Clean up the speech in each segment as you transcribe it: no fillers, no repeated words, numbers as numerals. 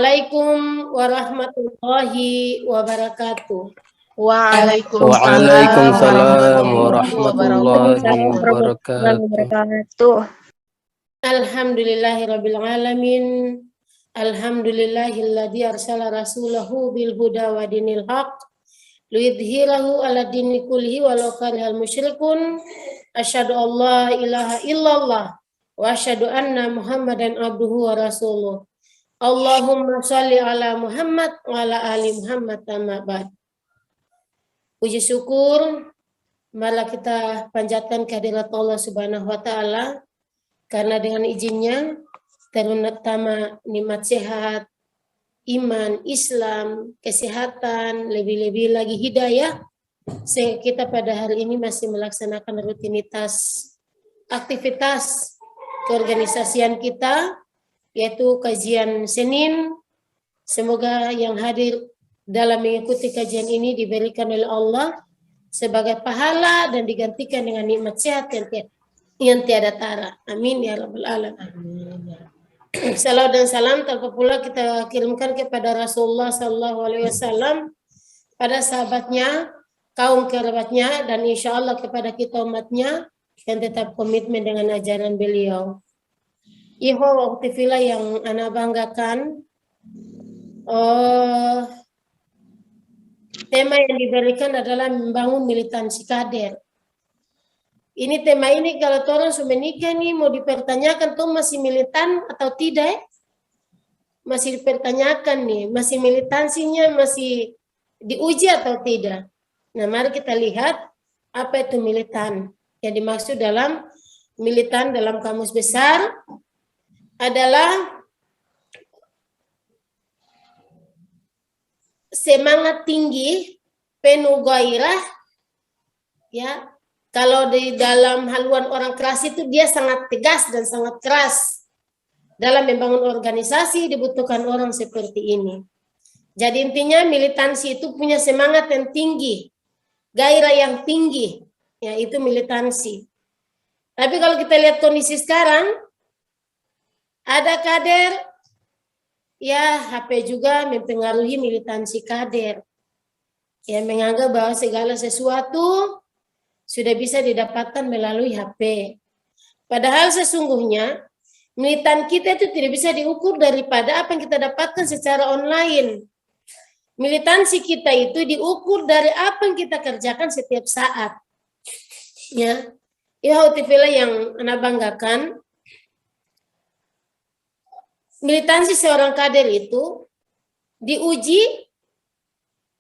Assalamualaikum warahmatullahi wabarakatuh. Waalaikumsalam warahmatullahi wabarakatuh. Alhamdulillahirabbil alamin. Alhamdulillahilladzi arsala rasulahu bil huda wa dinil haq liyudhhirahu 'ala dini kullihi walau karihal musyrikun. Asyhadu an la ilaha illallah wa asyhadu anna Muhammadan abduhu wa rasuluh. Allahumma shalli ala Muhammad wa ala ali Muhammad amma ba'd. Puji syukur malah kita panjatkan kehadirat Allah Subhanahu wa taala karena dengan izinnya terutama nikmat sehat, iman, Islam, kesehatan, lebih-lebih lagi hidayah sehingga kita pada hari ini masih melaksanakan rutinitas aktivitas keorganisasian kita yaitu kajian Senin. Semoga yang hadir dalam mengikuti kajian ini diberikan oleh Allah sebagai pahala dan digantikan dengan nikmat sehat yang tiada tara. Amin ya rabbal alamin. Salawat dan salam tanpa pula kita kirimkan kepada Rasulullah SAW, pada sahabatnya, kaum kerabatnya, dan insya Allah kepada kita umatnya yang tetap komitmen dengan ajaran beliau. Ikhwah wa ukhti fillah yang ana banggakan, tema yang diberikan adalah membangun militansi kader. Ini tema ini kalau orang sudah menikah nih mau dipertanyakan tuh masih militan atau tidak? Masih dipertanyakan nih, masih militansinya masih diuji atau tidak? Nah, mari kita lihat apa itu militan. Yang dimaksud dalam militan dalam kamus besar adalah semangat tinggi, penuh gairah, ya. Kalau di dalam haluan orang keras itu dia sangat tegas dan sangat keras. Dalam membangun organisasi dibutuhkan orang seperti ini. Jadi intinya militansi itu punya semangat yang tinggi, gairah yang tinggi, ya itu militansi. Tapi kalau kita lihat kondisi sekarang, ada kader, ya HP juga mempengaruhi militansi kader. Ya menganggap bahwa segala sesuatu sudah bisa didapatkan melalui HP. Padahal sesungguhnya militan kita itu tidak bisa diukur daripada apa yang kita dapatkan secara online. Militansi kita itu diukur dari apa yang kita kerjakan setiap saat. Ya, ihwatibillah yang ana banggakan, militansi seorang kader itu diuji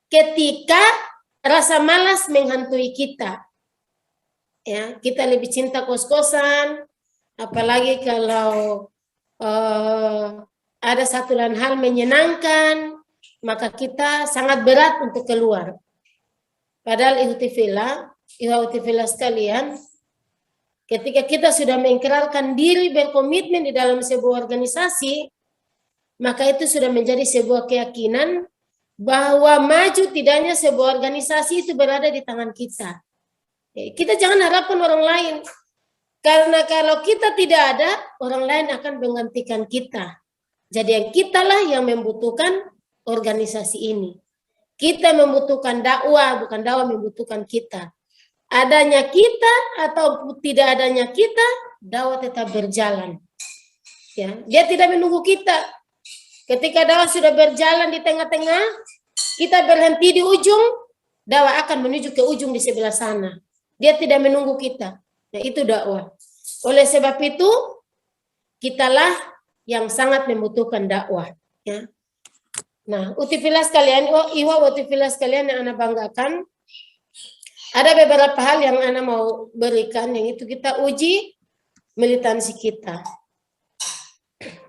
ketika rasa malas menghantui kita. Ya, kita lebih cinta kos-kosan, apalagi kalau ada satu dan hal menyenangkan, maka kita sangat berat untuk keluar. Padahal ihwatibillah sekalian, ketika kita sudah mengikrarkan diri berkomitmen di dalam sebuah organisasi, maka itu sudah menjadi sebuah keyakinan bahwa maju tidaknya sebuah organisasi itu berada di tangan kita. Kita jangan harapkan orang lain. Karena kalau kita tidak ada, orang lain akan menggantikan kita. Jadi yang kitalah yang membutuhkan organisasi ini. Kita membutuhkan dakwah, bukan dakwah membutuhkan kita. Adanya kita atau tidak adanya kita, dakwah tetap berjalan. Ya, dia tidak menunggu kita. Ketika dakwah sudah berjalan di tengah-tengah, kita berhenti di ujung, dakwah akan menuju ke ujung di sebelah sana. Dia tidak menunggu kita. Nah, itu dakwah. Oleh sebab itu, kitalah yang sangat membutuhkan dakwah. Ya. Nah, utifillah sekalian, utifillah sekalian yang ana banggakan, ada beberapa hal yang ana mau berikan, yang itu kita uji militansi kita.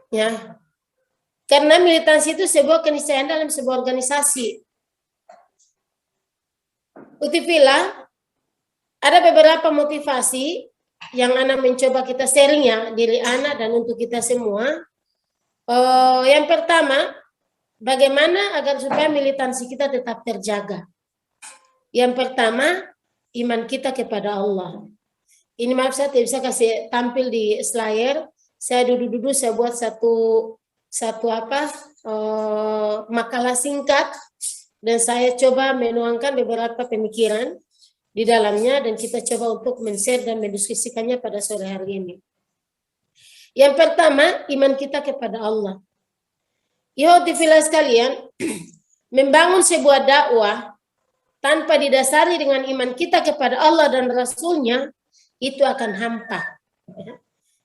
Ya. Karena militansi itu sebuah keniscayaan dalam sebuah organisasi. Utifillah, ada beberapa motivasi yang ana mencoba kita sharing ya, diri ana dan untuk kita semua. Yang pertama, bagaimana agar supaya militansi kita tetap terjaga. Yang pertama, iman kita kepada Allah. Ini maaf saya tidak bisa kasih tampil di slide. Saya duduk-duduk saya buat satu satu makalah singkat, dan saya coba menuangkan beberapa pemikiran di dalamnya, dan kita coba untuk men-share dan mendiskusikannya pada sore hari ini. Yang pertama, iman kita kepada Allah. Ikhwatifilah sekalian, membangun sebuah dakwah tanpa didasari dengan iman kita kepada Allah dan Rasul-Nya, itu akan hampa.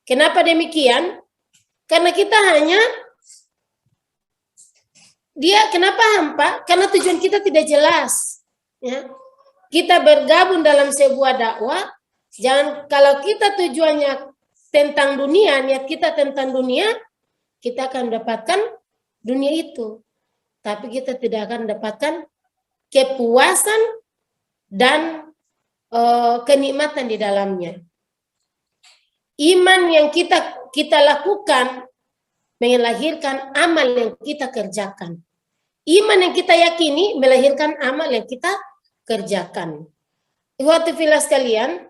Kenapa demikian? Karena kita kenapa hampa? Karena tujuan kita tidak jelas. Ya. Kita bergabung dalam sebuah dakwah, kalau kita tujuannya tentang dunia, niat kita tentang dunia, kita akan mendapatkan dunia itu. Tapi kita tidak akan mendapatkan kepuasan dan kenikmatan di dalamnya. Iman yang kita lakukan melahirkan amal yang kita kerjakan. Iman yang kita yakini melahirkan amal yang kita kerjakan. Ikhwatifillah sekalian,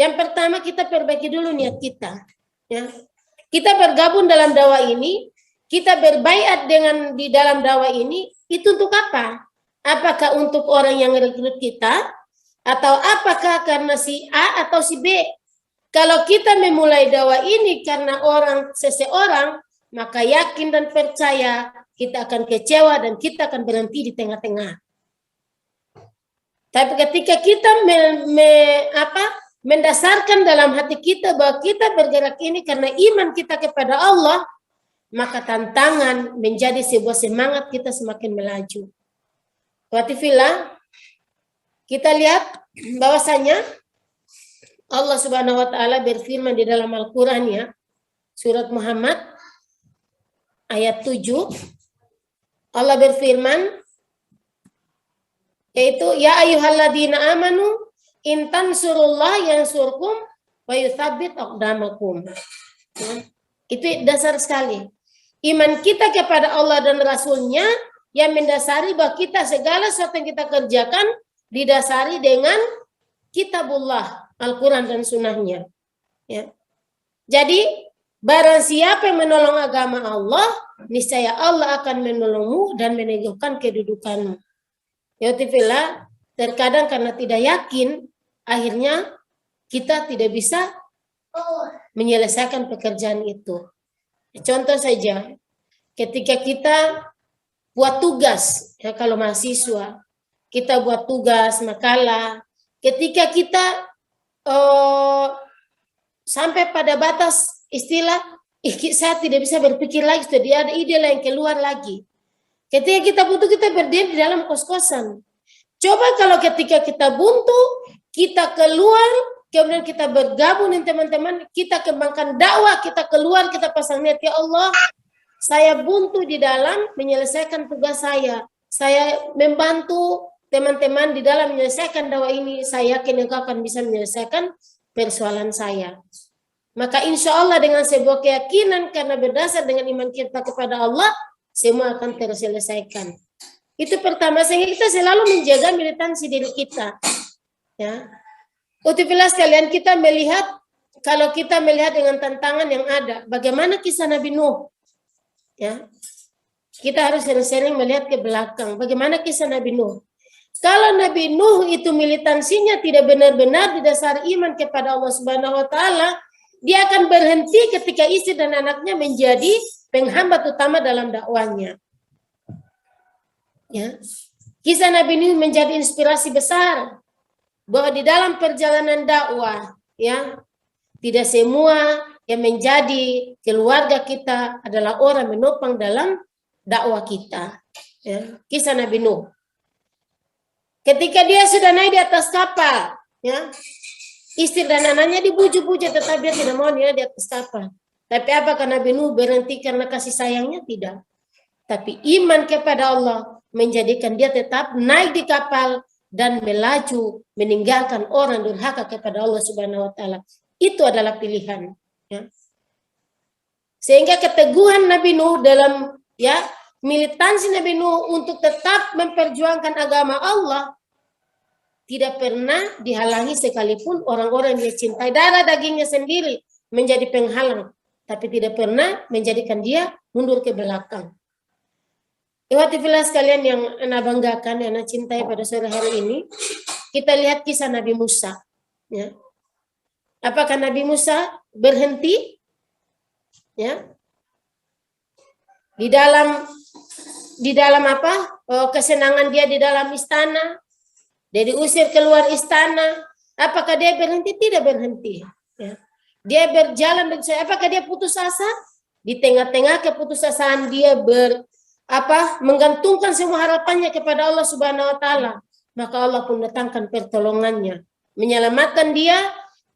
yang pertama kita perbaiki dulu niat kita. Ya. Kita bergabung dalam dakwah ini, kita berbaiat di dalam dakwah ini, itu untuk apa? Apakah untuk orang yang rekrut kita? Atau apakah karena si A atau si B? Kalau kita memulai dakwah ini karena seseorang, maka yakin dan percaya kita akan kecewa dan kita akan berhenti di tengah-tengah. Tapi ketika kita mendasarkan dalam hati kita bahwa kita bergerak ini karena iman kita kepada Allah, maka tantangan menjadi sebuah semangat kita semakin melaju. Watifillah, kita lihat bahwasanya Allah Subhanahu wa taala berfirman di dalam Al-Qur'an-Nya, surat Muhammad ayat 7. Allah berfirman, yaitu ya ayyuhalladzina amanu in tansurullah yansurkum wa yutsabbit aqdamakum. Itu dasar sekali. Iman kita kepada Allah dan Rasul-Nya yang mendasari bahwa kita segala sesuatu yang kita kerjakan didasari dengan kitabullah, Al-Quran dan Sunnah-Nya. Ya. Jadi barang siapa yang menolong agama Allah, niscaya Allah akan menolongmu dan meneguhkan kedudukanmu. Yautifillah, terkadang karena tidak yakin, akhirnya kita tidak bisa menyelesaikan pekerjaan itu. Contoh saja, ketika kita buat tugas, ya kalau mahasiswa, kita buat tugas, makalah, ketika kita sampai pada batas istilah, saya tidak bisa berpikir lagi, sudah ada ide lain keluar lagi. Ketika kita butuh, kita berdiri di dalam kos-kosan. Coba kalau ketika kita buntu, kita keluar, kemudian kita bergabung dengan teman-teman, kita kembangkan dakwah, kita keluar, kita pasang niat, ya Allah, saya buntu di dalam menyelesaikan tugas saya membantu teman-teman di dalam menyelesaikan dakwah ini, saya yakin engkau akan bisa menyelesaikan persoalan saya. Maka insya Allah dengan sebuah keyakinan karena berdasar dengan iman kita kepada Allah, semua akan terselesaikan. Itu pertama, sehingga kita selalu menjaga militansi diri kita. Ya. Utifillah sekalian, kita melihat, kalau kita melihat dengan tantangan yang ada, bagaimana kisah Nabi Nuh? Ya. Kita harus sering-sering melihat ke belakang, bagaimana kisah Nabi Nuh. Kalau Nabi Nuh itu militansinya tidak benar-benar didasari iman kepada Allah Subhanahu wa taala, dia akan berhenti ketika istri dan anaknya menjadi penghambat utama dalam dakwanya. Ya. Kisah Nabi Nuh menjadi inspirasi besar bahwa di dalam perjalanan dakwah, ya, tidak semua yang menjadi keluarga kita adalah orang menopang dalam dakwah kita. Ya. Kisah Nabi Nuh. Ketika dia sudah naik di atas kapal, ya, istri dan anaknya dibujuk-bujuk, tetapi dia tidak mau naik di atas kapal. Tapi apakah Nabi Nuh berhenti karena kasih sayangnya? Tidak. Tapi iman kepada Allah menjadikan dia tetap naik di kapal dan melaju meninggalkan orang durhaka kepada Allah Subhanahu wa taala. Itu adalah pilihan, ya. Sehingga keteguhan Nabi Nuh dalam, ya, militansi Nabi Nuh untuk tetap memperjuangkan agama Allah tidak pernah dihalangi sekalipun orang-orang yang dia cintai darah dagingnya sendiri menjadi penghalang. tapi tidak pernah menjadikan dia mundur ke belakang. Ikhwati fillah sekalian yang ana banggakan, yang ana cintai pada sore hari ini, kita lihat kisah Nabi Musa. Ya. Apakah Nabi Musa berhenti? Ya. Di dalam apa? Kesenangan dia di dalam istana. Dia diusir keluar istana. Apakah dia berhenti? Tidak berhenti. Ya. Dia berjalan dan apakah dia putus asa? Di tengah-tengah keputusasaan dia menggantungkan semua harapannya kepada Allah Subhanahu wa taala, maka Allah pun datangkan pertolongannya, menyelamatkan dia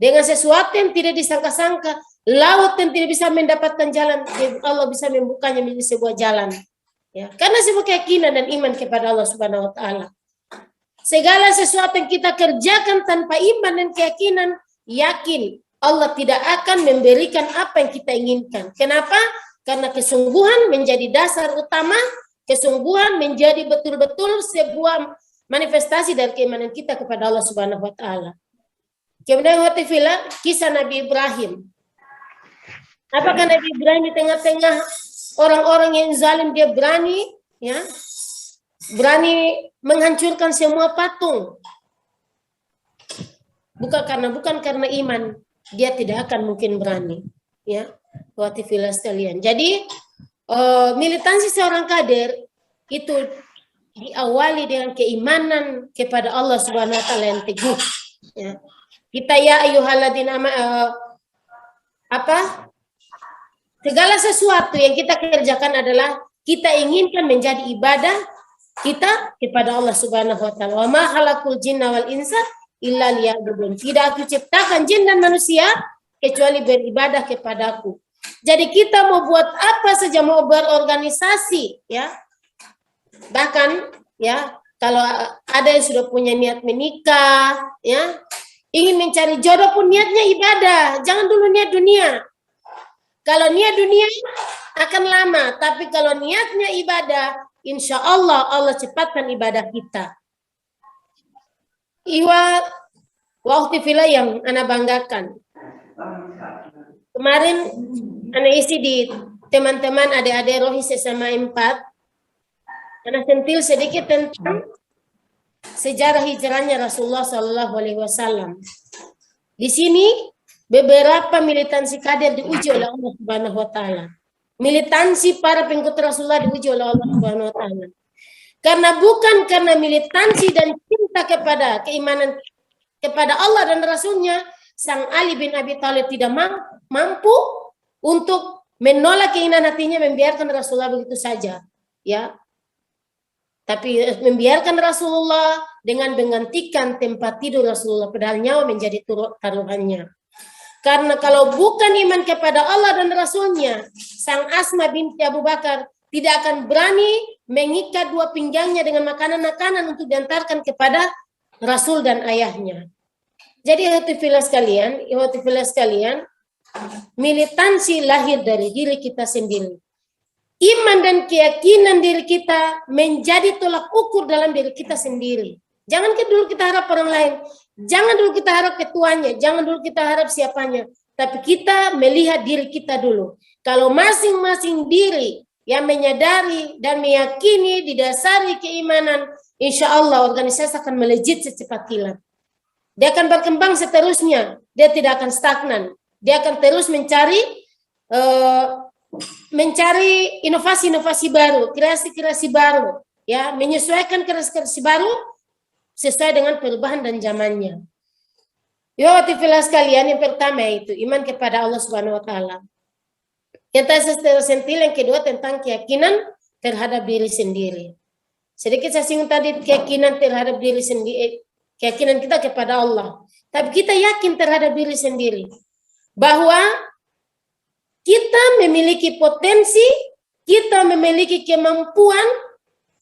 dengan sesuatu yang tidak disangka-sangka. Laut yang tidak bisa mendapatkan jalan, Allah bisa membukanya menjadi sebuah jalan. Ya, karena sebuah keyakinan dan iman kepada Allah Subhanahu wa taala. Segala sesuatu yang kita kerjakan tanpa iman dan keyakinan, yakin Allah tidak akan memberikan apa yang kita inginkan. Kenapa? Karena kesungguhan menjadi dasar utama, kesungguhan menjadi betul-betul sebuah manifestasi dari keimanan kita kepada Allah Subhanahu wa taala. Kemudian kisah Nabi Ibrahim. Apakah Nabi Ibrahim di tengah-tengah orang-orang yang zalim dia berani menghancurkan semua patung? Bukan karena iman, dia tidak akan mungkin berani. Ya, ikhwati fillah sekalian. Jadi militansi seorang kader itu diawali dengan keimanan kepada Allah Subhanahu wa taala yang teguh. Ya. Kita ayyuhalladzina segala sesuatu yang kita kerjakan adalah kita inginkan menjadi ibadah kita kepada Allah Subhanahu wa taala. Wa ma khalaqul jinna wal insa illa liya'budun. Tidak aku ciptakan jin dan manusia kecuali beribadah kepadaku. Jadi kita mau buat apa saja, mau berorganisasi, ya. Bahkan, ya, kalau ada yang sudah punya niat menikah, ya, ingin mencari jodoh pun niatnya ibadah. Jangan dulu niat dunia. Kalau niat dunia akan lama, tapi kalau niatnya ibadah, insya Allah Allah cepatkan ibadah kita. Waktu fillah yang ana banggakan. Kemarin ana isi di teman-teman adik-adik rohi sesama 4. Ana sentil sedikit tentang sejarah hijrahnya Rasulullah SAW. Di sini beberapa militansi kader diuji oleh Allah Subhanahu wa taala. Militansi para pengikut Rasulullah diuji oleh Allah Subhanahu wa taala. Karena militansi dan cinta kepada keimanan kepada Allah dan Rasulnya, Sang Ali bin Abi Thalib tidak mampu untuk menolak keinginan hatinya membiarkan Rasulullah begitu saja, ya. Tapi membiarkan Rasulullah dengan menggantikan tempat tidur Rasulullah, padahal nyawa menjadi taruhannya. Karena kalau bukan iman kepada Allah dan Rasulnya, Sang Asma binti Abu Bakar tidak akan berani mengikat dua pinggangnya dengan makanan-makanan untuk diantarkan kepada Rasul dan ayahnya. Jadi ikhwati fillah sekalian, militansi lahir dari diri kita sendiri. Iman dan keyakinan diri kita menjadi tolak ukur dalam diri kita sendiri. Jangan dulu kita harap orang lain, jangan dulu kita harap ketuanya, jangan dulu kita harap siapanya, tapi kita melihat diri kita dulu. Kalau masing-masing diri yang menyadari dan meyakini didasari keimanan, insya Allah organisasi akan melejit secepat kilat. Dia akan berkembang seterusnya, dia tidak akan stagnan. Dia akan terus mencari inovasi-inovasi baru, kreasi-kreasi baru, ya, menyesuaikan kreasi-kreasi baru sesuai dengan perubahan dan zamannya. Ya, fillah sekalian, yang pertama itu iman kepada Allah Subhanahu wa taala. Yang tersentil, yang kedua tentang keyakinan terhadap diri sendiri. Sedikit saya singgung tadi keyakinan terhadap diri sendiri, keyakinan kita kepada Allah. Tapi kita yakin terhadap diri sendiri bahwa kita memiliki potensi, kita memiliki kemampuan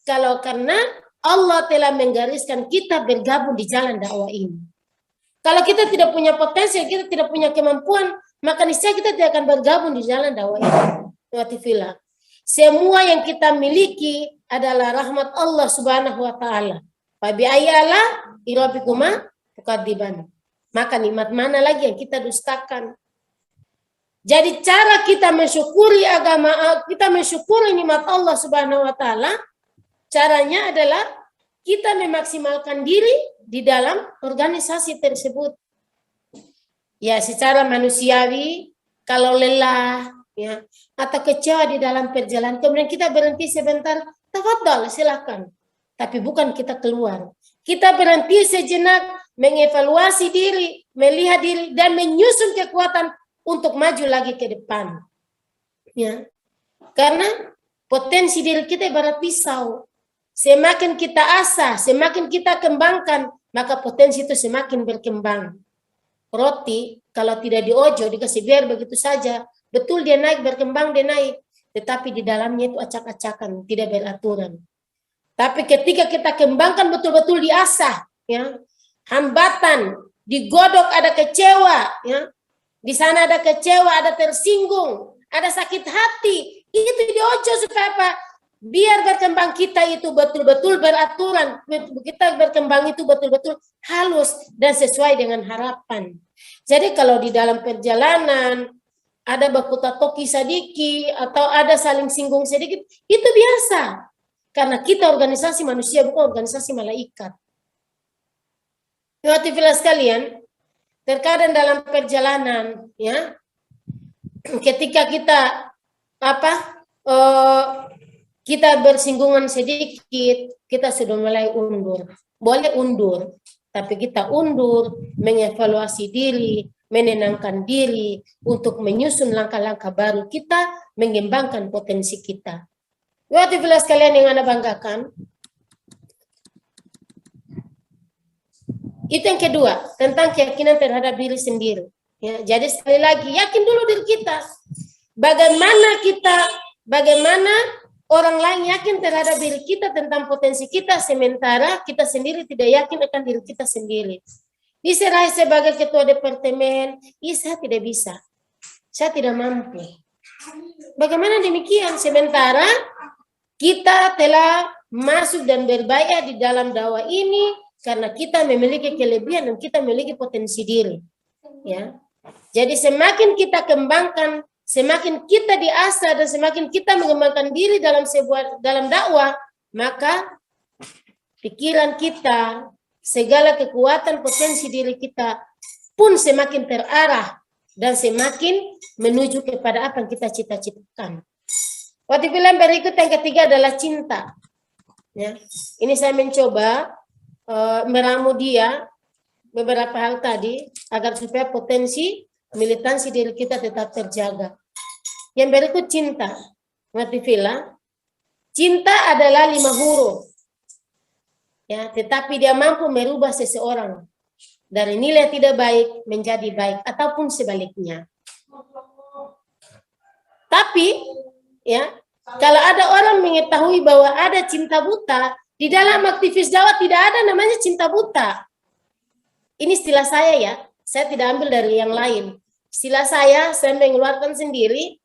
kalau karena Allah telah menggariskan kita bergabung di jalan dakwah ini. Kalau kita tidak punya potensi, kita tidak punya kemampuan, maka niscaya kita tidak akan bergabung di jalan dakwah ini. Semua yang kita miliki adalah rahmat Allah Subhanahu wa taala. Fa bi ayala rabbikuma tukadziban. Maka nikmat mana lagi yang kita dustakan? Jadi cara kita mensyukuri agama, kita mensyukuri nikmat Allah Subhanahu wa taala, caranya adalah kita memaksimalkan diri di dalam organisasi tersebut. Ya, secara manusiawi, kalau lelah, ya, atau kecewa di dalam perjalanan, kemudian kita berhenti sebentar, tafadhol, silakan. Tapi bukan kita keluar. Kita berhenti sejenak, mengevaluasi diri, melihat diri, dan menyusun kekuatan untuk maju lagi ke depan. Ya. Karena potensi diri kita ibarat pisau. Semakin kita asah, semakin kita kembangkan, maka potensi itu semakin berkembang. Roti, kalau tidak diojo, dikasih biar begitu saja, betul dia naik, berkembang dia naik. Tetapi di dalamnya itu acak-acakan, tidak beraturan. Tapi ketika kita kembangkan betul-betul diasah, ya, hambatan, digodok, ada kecewa, ya, di sana ada kecewa, ada tersinggung, ada sakit hati, itu diojo supaya apa? Biar berkembang kita itu betul-betul beraturan, kita berkembang itu betul-betul halus dan sesuai dengan harapan. Jadi kalau di dalam perjalanan ada baku toki sedikit atau ada saling singgung sedikit, itu biasa. Karena kita organisasi manusia, bukan organisasi malaikat. Hadirin sekalian, terkadang dalam perjalanan, ya, ketika kita kita bersinggungan sedikit, kita sudah mulai undur. Boleh undur, tapi kita undur, mengevaluasi diri, menenangkan diri, untuk menyusun langkah-langkah baru kita, mengembangkan potensi kita. Waktu jelas kalian yang Anda banggakan, itu yang kedua, tentang keyakinan terhadap diri sendiri. Ya, jadi sekali lagi, yakin dulu diri kita. Bagaimana orang lain yakin terhadap diri kita tentang potensi kita, sementara kita sendiri tidak yakin akan diri kita sendiri. Diserahi sebagai ketua departemen, saya tidak bisa, saya tidak mampu. Bagaimana demikian? Sementara kita telah masuk dan berbaiat di dalam dakwah ini karena kita memiliki kelebihan dan kita memiliki potensi diri. Ya, jadi semakin kita kembangkan, semakin kita diasah dan semakin kita mengembangkan diri dalam dakwah, maka pikiran kita, segala kekuatan potensi diri kita pun semakin terarah dan semakin menuju kepada apa yang kita cita-citakan. Waktu film berikut yang ketiga adalah cinta. Ya, ini saya mencoba meramu dia beberapa hal tadi agar supaya potensi militansi diri kita tetap terjaga. Yang berikut cinta. Waktu film, cinta adalah 5 huruf. Ya, tetapi dia mampu merubah seseorang dari nilai tidak baik menjadi baik ataupun sebaliknya. Tapi ya, kalau ada orang mengetahui bahwa ada cinta buta, di dalam aktivis dakwah tidak ada namanya cinta buta. Ini istilah saya ya, saya tidak ambil dari yang lain. Istilah saya mengeluarkan sendiri.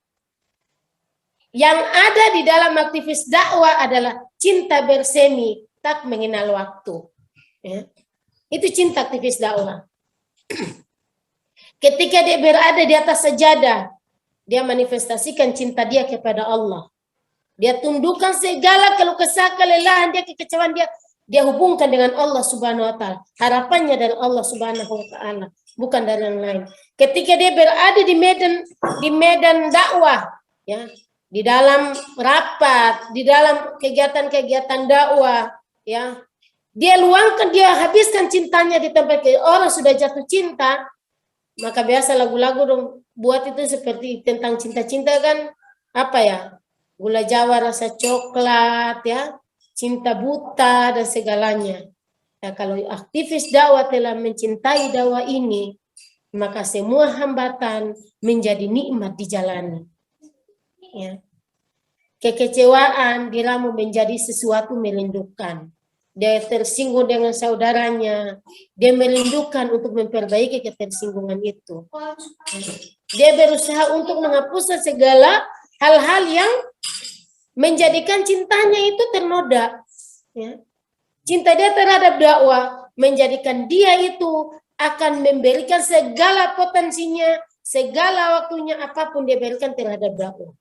Yang ada di dalam aktivis dakwah adalah cinta bersemi, tak mengenal waktu. Ya. Itu cinta aktivis dakwah. Ketika dia berada di atas sajadah, dia manifestasikan cinta dia kepada Allah. Dia tundukkan segala keluh kesah, kelelahan dia, kekecewaan dia hubungkan dengan Allah Subhanahu wa taala. Harapannya dari Allah Subhanahu wa taala, bukan dari yang lain. Ketika dia berada di medan dakwah, ya, di dalam rapat, di dalam kegiatan-kegiatan dakwah, ya, dia luangkan, dia habiskan cintanya di tempat orang sudah jatuh cinta. Maka biasa lagu-lagu dong buat itu seperti tentang cinta-cinta kan, apa ya, gula Jawa rasa coklat, ya, cinta buta dan segalanya. Ya, kalau aktivis dakwah telah mencintai dakwah ini, maka semua hambatan menjadi nikmat dijalani. Ya. Kekecewaan diramu menjadi sesuatu merindukan. Dia tersinggung dengan saudaranya, dia merindukan untuk memperbaiki ketersinggungan itu. Dia berusaha untuk menghapuskan segala hal-hal yang menjadikan cintanya itu ternoda. Ya. Cinta dia terhadap dakwah menjadikan dia itu akan memberikan segala potensinya segala waktunya apapun dia berikan terhadap dakwah.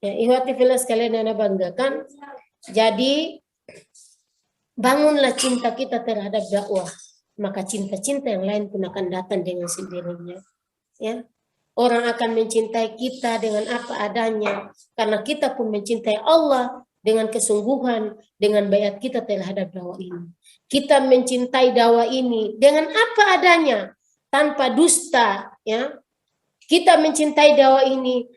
Ya, ihwati fillah sekalian yang Anda banggakan. Jadi bangunlah cinta kita terhadap dakwah, maka cinta-cinta yang lain pun akan datang dengan sendirinya. Ya, orang akan mencintai kita dengan apa adanya, karena kita pun mencintai Allah dengan kesungguhan, dengan bayat kita terhadap dakwah ini. Kita mencintai dakwah ini dengan apa adanya, tanpa dusta. Ya, kita mencintai dakwah ini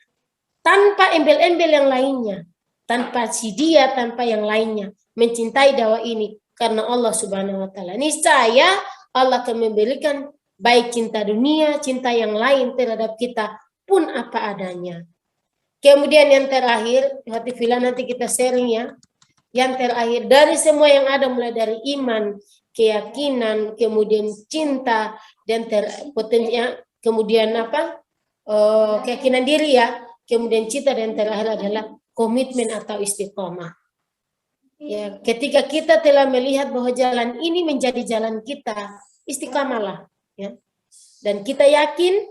tanpa embel-embel yang lainnya, tanpa sidia, tanpa yang lainnya. Mencintai dakwah ini karena Allah Subhanahu wa taala. Niscaya Allah akan memberikan baik cinta dunia, cinta yang lain terhadap kita pun apa adanya. Kemudian yang terakhir, hati filah nanti kita sharing ya. Yang terakhir, dari semua yang ada mulai dari iman, keyakinan, kemudian cinta, dan potensinya, kemudian apa? Keyakinan diri ya. Kemudian cinta, dan terakhir adalah komitmen atau istiqomah. Ya, ketika kita telah melihat bahwa jalan ini menjadi jalan kita, istiqamalah. Ya. Dan kita yakin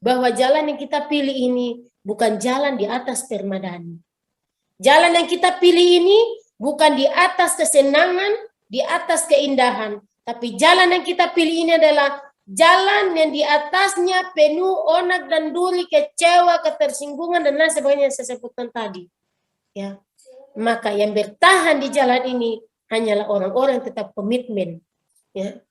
bahwa jalan yang kita pilih ini bukan jalan di atas permadani. Jalan yang kita pilih ini bukan di atas kesenangan, di atas keindahan. Tapi jalan yang kita pilih ini adalah jalan yang di atasnya penuh onak dan duri, kecewa, ketersinggungan, dan lain sebagainya yang saya sebutkan tadi. Ya. Maka yang bertahan di jalan ini hanyalah orang-orang yang tetap komitmen. Ya.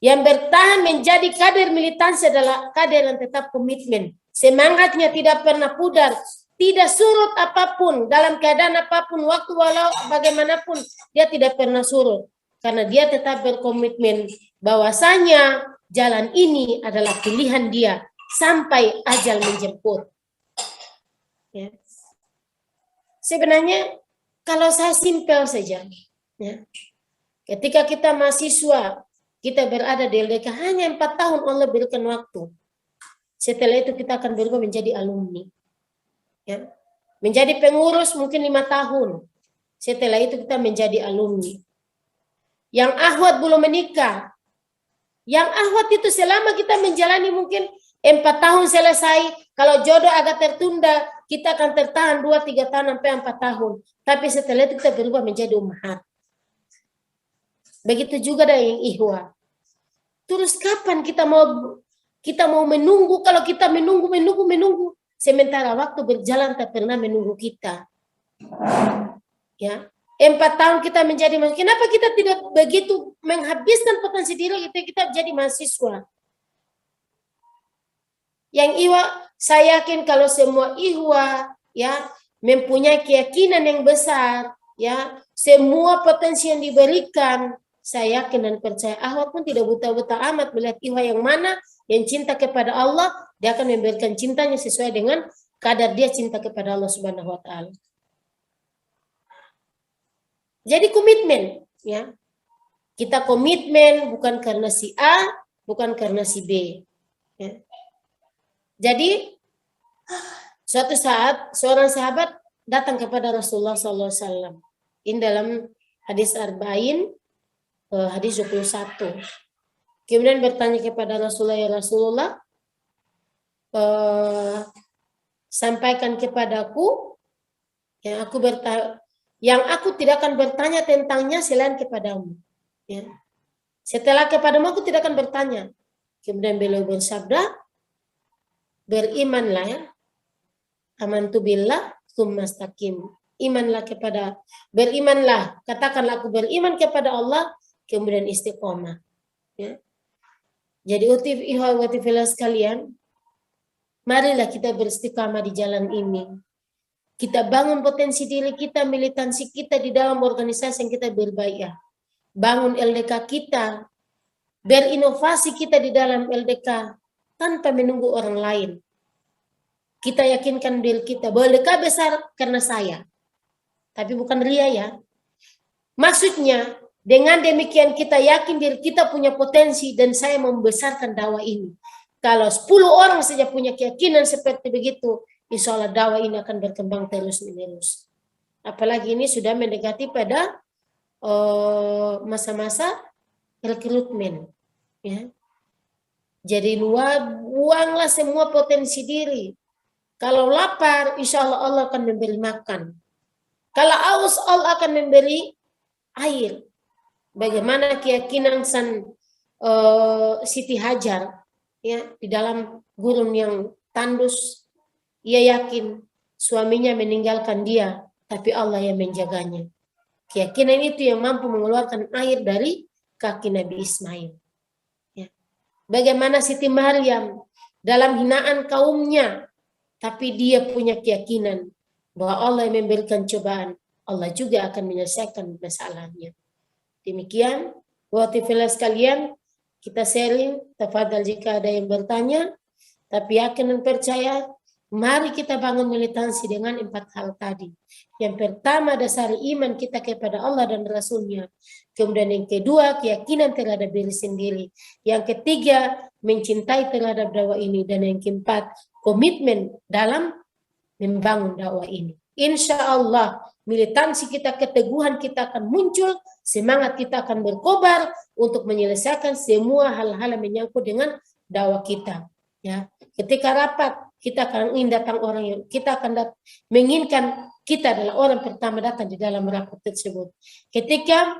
Yang bertahan menjadi kader militansi adalah kader yang tetap komitmen. Semangatnya tidak pernah pudar, tidak surut apapun, dalam keadaan apapun, waktu walau bagaimanapun, dia tidak pernah surut. Karena dia tetap berkomitmen bahwasanya jalan ini adalah pilihan dia sampai ajal menjemput. Ya. Sebenarnya kalau saya simpel saja, ya. Ketika kita mahasiswa, kita berada di LDK hanya 4 tahun Allah berikan waktu. Setelah itu kita akan berubah menjadi alumni. Ya. Menjadi pengurus mungkin 5 tahun. Setelah itu kita menjadi alumni. Yang akhwat belum menikah. Yang akhwat itu selama kita menjalani mungkin 4 tahun selesai. Kalau jodoh agak tertunda, kita akan tertahan 2-3 tahun sampai 4 tahun. Tapi setelah itu kita berubah menjadi ummahat. Begitu juga dengan yang ihwa. Terus kapan kita mau menunggu? Kalau kita menunggu, sementara waktu berjalan tak pernah menunggu kita. Ya, 4 tahun kita menjadi mahasiswa. Kenapa kita tidak begitu menghabiskan potensi diri kita jadi mahasiswa? Yang ihwa, saya yakin kalau semua ihwa ya mempunyai keyakinan yang besar, ya semua potensi yang diberikan. Saya yakin dan percaya akhwat pun tidak buta-buta amat melihat ihwa yang mana yang cinta kepada Allah, dia akan memberikan cintanya sesuai dengan kadar dia cinta kepada Allah Subhanahu wa taala. Jadi komitmen, ya. Kita komitmen bukan karena si A, bukan karena si B. Ya. Jadi suatu saat seorang sahabat datang kepada Rasulullah SAW. Ini dalam hadis Arba'in, hadis 21. Kemudian bertanya kepada Rasulullah, ya Rasulullah, sampaikan kepadaku yang aku tidak akan bertanya tentangnya selain kepadamu. Ya. Setelah kepadamu aku tidak akan bertanya. Kemudian beliau bersabda, berimanlah ya. Amantu billah tsumma istaqim. Berimanlah, katakanlah aku beriman kepada Allah, kemudian istiqomah. Ya. Jadi ihwati fillah sekalian, marilah kita beristiqamah di jalan ini. Kita bangun potensi diri kita, militansi kita di dalam organisasi yang kita berbaiat. Bangun LDK kita, berinovasi kita di dalam LDK tanpa menunggu orang lain. Kita yakinkan diri kita bahwa LDK besar karena saya. Tapi bukan ria ya. Maksudnya, dengan demikian kita yakin diri kita punya potensi dan saya membesarkan dakwah ini. Kalau 10 orang saja punya keyakinan seperti begitu, insya Allah dakwah ini akan berkembang terus-menerus. Apalagi ini sudah mendekati pada masa-masa rekrutmen. Ya. Jadi buanglah semua potensi diri. Kalau lapar, insya Allah Allah akan memberi makan. Kalau haus, Allah akan memberi air. Bagaimana keyakinan Siti Hajar, ya, di dalam gurun yang tandus, ia yakin suaminya meninggalkan dia, tapi Allah yang menjaganya. Keyakinan itu yang mampu mengeluarkan air dari kaki Nabi Ismail. Ya. Bagaimana Siti Maryam dalam hinaan kaumnya, tapi dia punya keyakinan bahwa Allah yang memberikan cobaan, Allah juga akan menyelesaikan masalahnya. Demikian, buat TV sekalian, kita sharing, tafadhal jika ada yang bertanya, tapi yakin dan percaya, mari kita bangun militansi dengan 4 hal tadi. Yang pertama, dasar iman kita kepada Allah dan Rasul-Nya. Kemudian yang kedua, keyakinan terhadap diri sendiri. Yang ketiga, mencintai terhadap dakwah ini. Dan yang keempat, komitmen dalam membangun dakwah ini. Insya Allah, militansi kita, keteguhan kita akan muncul, semangat kita akan berkobar untuk menyelesaikan semua hal-hal yang menyangkut dengan dakwah kita. Ya, ketika rapat kita akan ingin datang orang yang kita akan menginginkan kita adalah orang pertama datang di dalam rapat tersebut. Ketika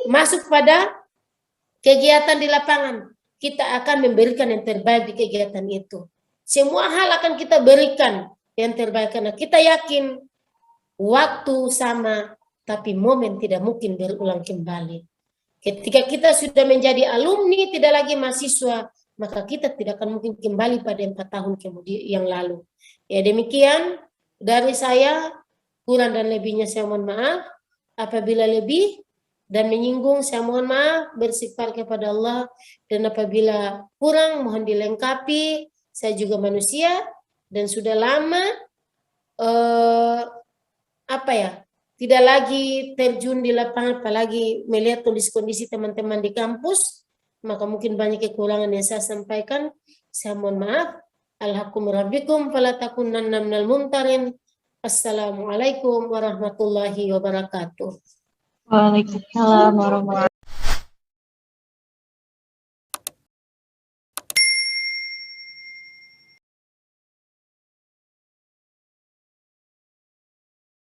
masuk pada kegiatan di lapangan, kita akan memberikan yang terbaik di kegiatan itu. Semua hal akan kita berikan yang terbaik karena kita yakin waktu sama, tapi momen tidak mungkin berulang kembali. Ketika kita sudah menjadi alumni, tidak lagi mahasiswa, maka kita tidak akan mungkin kembali pada 4 tahun kemudian yang lalu. Ya, demikian dari saya, kurang dan lebihnya saya mohon maaf. Apabila lebih dan menyinggung saya mohon maaf, bersifat kepada Allah, dan apabila kurang mohon dilengkapi. Saya juga manusia dan sudah lama tidak lagi terjun di lapangan, apalagi melihat kondisi-kondisi teman-teman di kampus, maka mungkin banyak kekurangan yang saya sampaikan. Saya mohon maaf. Alhaqqu min rabbikum fala takunanna minal mumtarin. Assalamualaikum warahmatullahi wabarakatuh. Waalaikumsalam warahmatullahi